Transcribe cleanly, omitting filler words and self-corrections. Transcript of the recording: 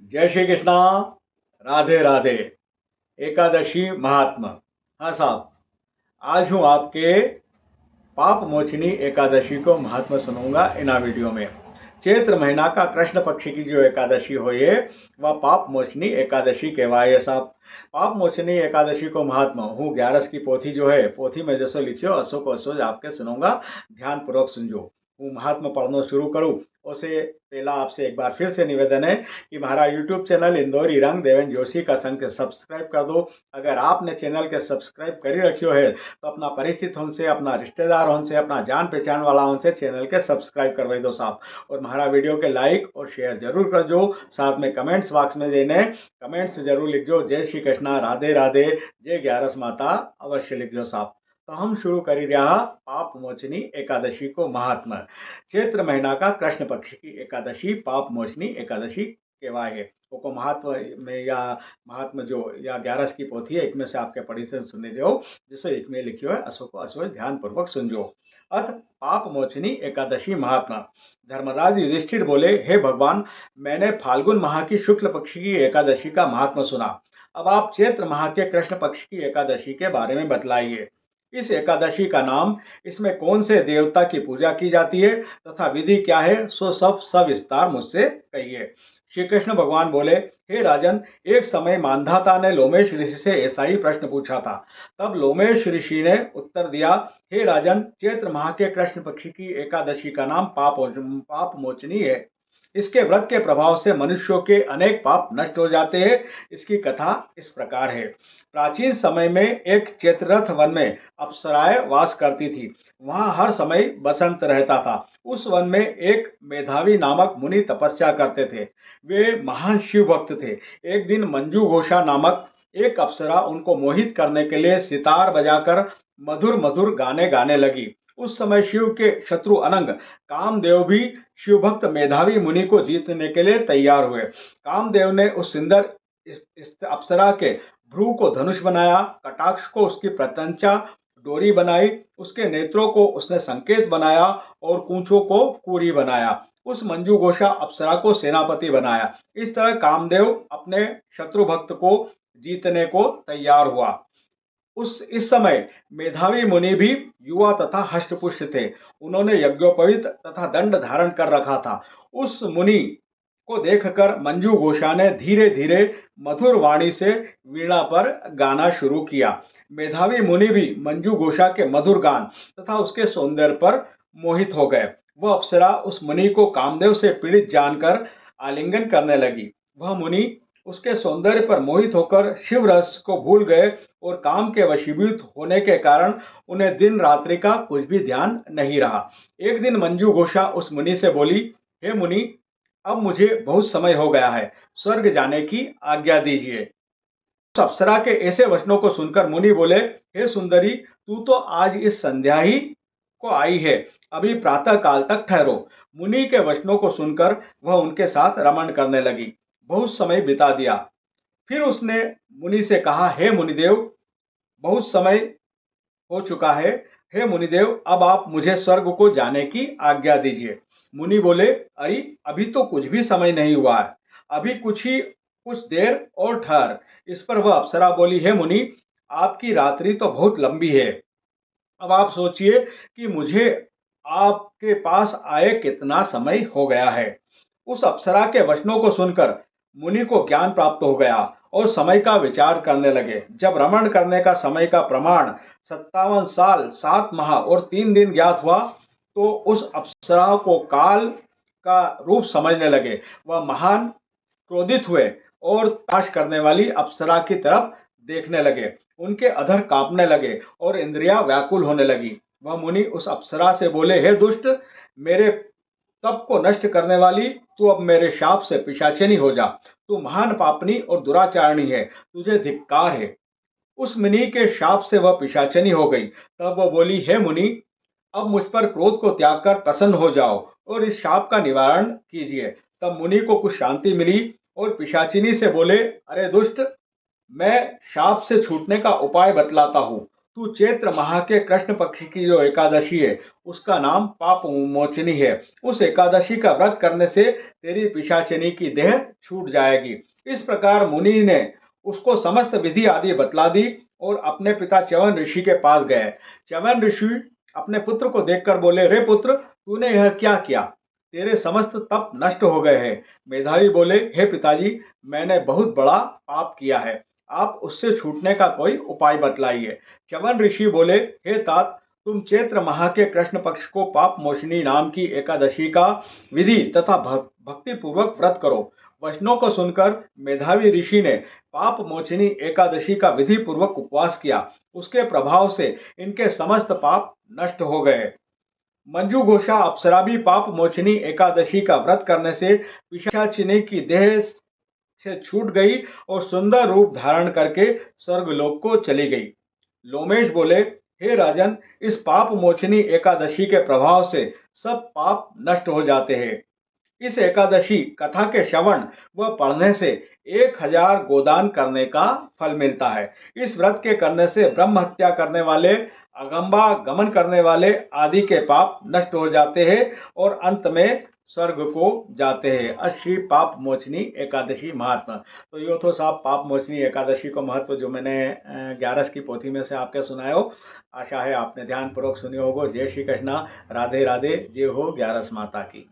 जय श्री कृष्णा। राधे राधे। एकादशी महात्मा। हाँ साहब, आज हूँ आपके पाप मोचनी एकादशी को महात्मा सुनाऊंगा इन वीडियो में। चैत्र महीना का कृष्ण पक्ष की जो एकादशी हो ये वह पाप मोचनी एकादशी कहवाए साहब। पाप मोचनी एकादशी को महात्मा हूँ 11 की पोथी जो है पोथी में जैसे लिखियो असो को असो आपके सुनूंगा, ध्यान पूर्वक सुनजो। हूँ महात्मा पढ़ना शुरू करूँ उसे पहला आपसे एक बार फिर से निवेदन है कि हमारा यूट्यूब चैनल इंदौरी रंग देवेन जोशी का संग सब्सक्राइब कर दो। अगर आपने चैनल के सब्सक्राइब करी रखियो है तो अपना परिचित उनसे, अपना रिश्तेदार उनसे, अपना जान पहचान वाला उनसे चैनल के सब्सक्राइब करवाई दो साहब। और हमारा वीडियो के लाइक और शेयर जरूर कर दो। साथ में कमेंट्स बॉक्स में देने कमेंट्स जरूर लिख दो। जय श्री कृष्णा, राधे राधे, जय ग्यारस माता अवश्य लिख दो साहब। तो हम शुरू कर रहा पाप मोचनी एकादशी को महात्मा। चैत्र महीना का कृष्ण पक्ष की एकादशी पाप मोचनी एकादशी कहवाए है। को महात्मा में या महात्मा जो या 11 की पोथी है एक में से आपके पढ़ी से सुनने जो जिसे एक में लिखियो है असो को असो ध्यान पूर्वक सुनजो। अथ पाप मोचनी एकादशी महात्मा। धर्मराज युधिष्ठिर बोले, हे भगवान, मैंने फाल्गुन माह की शुक्ल पक्ष की एकादशी का महात्मा सुना। अब आप चैत्र माह के कृष्ण पक्ष की एकादशी के बारे में बतलाइए। इस एकादशी का नाम, इसमें कौन से देवता की पूजा की जाती है तथा विधि क्या है, सो सब सविस्तार मुझसे कहिए। श्री कृष्ण भगवान बोले, हे राजन, एक समय मानधाता ने लोमेश ऋषि से ऐसा ही प्रश्न पूछा था। तब लोमेश ऋषि ने उत्तर दिया, हे राजन, चैत्र माह के कृष्ण पक्ष की एकादशी का नाम पाप मोचनी है। इसके व्रत के प्रभाव से मनुष्यों के अनेक पाप नष्ट हो जाते हैं। इसकी कथा इस प्रकार है। प्राचीन समय में एक चैत्ररथ वन में अप्सराएं वास करती थी। वहां हर समय बसंत रहता था। उस वन में एक मेधावी नामक मुनि तपस्या करते थे। वे महान शिव भक्त थे। एक दिन मंजू घोषा नामक एक अप्सरा उनको मोहित करने के लिए सितार बजाकर मधुर मधुर गाने गाने लगी। उस समय शिव के शत्रु अनंग कामदेव भी शिव भक्त मेधावी मुनि को जीतने के लिए तैयार हुए। कामदेव ने उस सुंदर इस अप्सरा के भ्रू को धनुष बनाया, कटाक्ष को उसकी प्रत्यंचा डोरी बनाई, उसके नेत्रों को उसने संकेत बनाया और कूंचों को कूरी बनाया। उस मंजू घोषा अप्सरा को सेनापति बनाया। इस तरह कामदेव अपने शत्रु भक्त को जीतने को तैयार हुआ। इस समय मेधावी मुनि भी युवा तथा हष्टपुष्ट थे। उन्होंने यज्ञोपवीत तथा दंड धारण कर रखा था। उस मुनि को देखकर मंजू घोषा ने धीरे धीरे मधुर वाणी से वीणा पर गाना शुरू किया। मेधावी मुनि भी मंजू घोषा के मधुर गान तथा उसके सौंदर्य पर मोहित हो गए। वह अप्सरा उस मुनि को कामदेव से पीड़ित जानकर आलिंगन करने लगी। वह मुनि उसके सौंदर्य पर मोहित होकर शिव रस को भूल गए और काम के वशीभूत होने के कारण उन्हें दिन रात्रि का कुछ भी ध्यान नहीं रहा। एक दिन मंजू घोषा उस मुनि से बोली, हे मुनि, अब मुझे बहुत समय हो गया है, स्वर्ग जाने की आज्ञा दीजिए। उस अप्सरा के ऐसे वचनों को सुनकर मुनि बोले, हे सुंदरी, तू तो आज इस संध्या ही को आई है, अभी प्रातः काल तक ठहरो। मुनि के वचनों को सुनकर वह उनके साथ रमण करने लगी। बहुत समय बिता दिया। फिर उसने मुनि से कहा, हे मुनिदेव, बहुत समय हो चुका है। हे मुनिदेव, अब आप मुझे स्वर्ग को जाने की आज्ञा दीजिए। मुनि बोले, अरे, अभी तो कुछ भी समय नहीं हुआ है, अभी कुछ देर और ठहर। इस पर वह अप्सरा बोली, हे मुनि, आपकी रात्रि तो बहुत लंबी है। अब आप सोचिए कि मुझे आपके पास आए कितना समय हो गया है। उस अप्सरा के वचनों को सुनकर मुनि को ज्ञान प्राप्त हो गया और समय का विचार करने लगे। जब रमण करने का समय का प्रमाण 57 साल 7 माह और 3 दिन ज्ञात हुआ तो उस अप्सरा को काल का रूप समझने लगे। वह महान क्रोधित हुए और ताश करने वाली अप्सरा की तरफ देखने लगे। उनके अधर कांपने लगे और इंद्रियां व्याकुल होने लगी। वह मुनि उस अप्सरा से बोले, हे दुष्ट, मेरे तप को नष्ट करने वाली, तू अब मेरे शाप से पिशाचिनी हो जा। तू महान पापनी और दुराचारणी है, तुझे धिक्कार है। उस मुनि के शाप से वह पिशाचिनी हो गई। तब वह बोली, हे मुनि, अब मुझ पर क्रोध को त्याग कर प्रसन्न हो जाओ और इस शाप का निवारण कीजिए। तब मुनि को कुछ शांति मिली और पिशाचिनी से बोले, अरे दुष्ट, मैं शाप से छूटने का उपाय बतलाता हूँ, तू चैत्र माह के कृष्ण पक्ष की जो एकादशी है उसका नाम पाप मोचनी है। उस एकादशी का व्रत करने से तेरी पिशाचिनी की देह छूट जाएगी। इस प्रकार मुनि ने उसको समस्त विधि आदि बतला दी और अपने पिता च्यवन ऋषि के पास गए। च्यवन ऋषि अपने पुत्र को देखकर बोले, रे पुत्र, तूने यह क्या किया? तेरे समस्त तप नष्ट हो गए हैं। मेधावी बोले, हे पिताजी, मैंने बहुत बड़ा पाप किया है, आप उससे छूटने का कोई उपाय बतलाइए। च्यवन ऋषि बोले, हे तात, तुम चैत्र माह के कृष्ण पक्ष को पाप मोचनी नाम की एकादशी का विधि तथा भक्ति पूर्वक व्रत करो। वचनों को सुनकर मेधावी ऋषि ने पाप मोचनी एकादशी का विधि पूर्वक उपवास किया। उसके प्रभाव से इनके समस्त पाप नष्ट हो गए। मंजू घोषा अप्सरा भी पाप मोचनी एकादशी का व्रत करने से पिशाचिनी की देह से छूट गई और सुंदर रूप धारण करके स्वर्गलोक को चली गई। लोमेश बोले, हे राजन, इस पाप मोचनी एकादशी के प्रभाव से सब पाप नष्ट हो जाते हैं। इस एकादशी कथा के श्रवण व पढ़ने से 1000 गोदान करने का फल मिलता है। इस व्रत के करने से ब्रह्म हत्या करने वाले, अगंबा गमन करने वाले आदि के पाप नष्ट हो जाते हैं और अंत में स्वर्ग को जाते हैं। श्री पाप मोचनी एकादशी महात्मा। तो यो तो साहब पाप मोचनी एकादशी को महत्व जो मैंने 11 की पोथी में से आपके सुनायो। आशा है आपने ध्यानपूर्वक सुनियो होगो। जय श्री कृष्णा, राधे राधे, जय हो 11 माता की।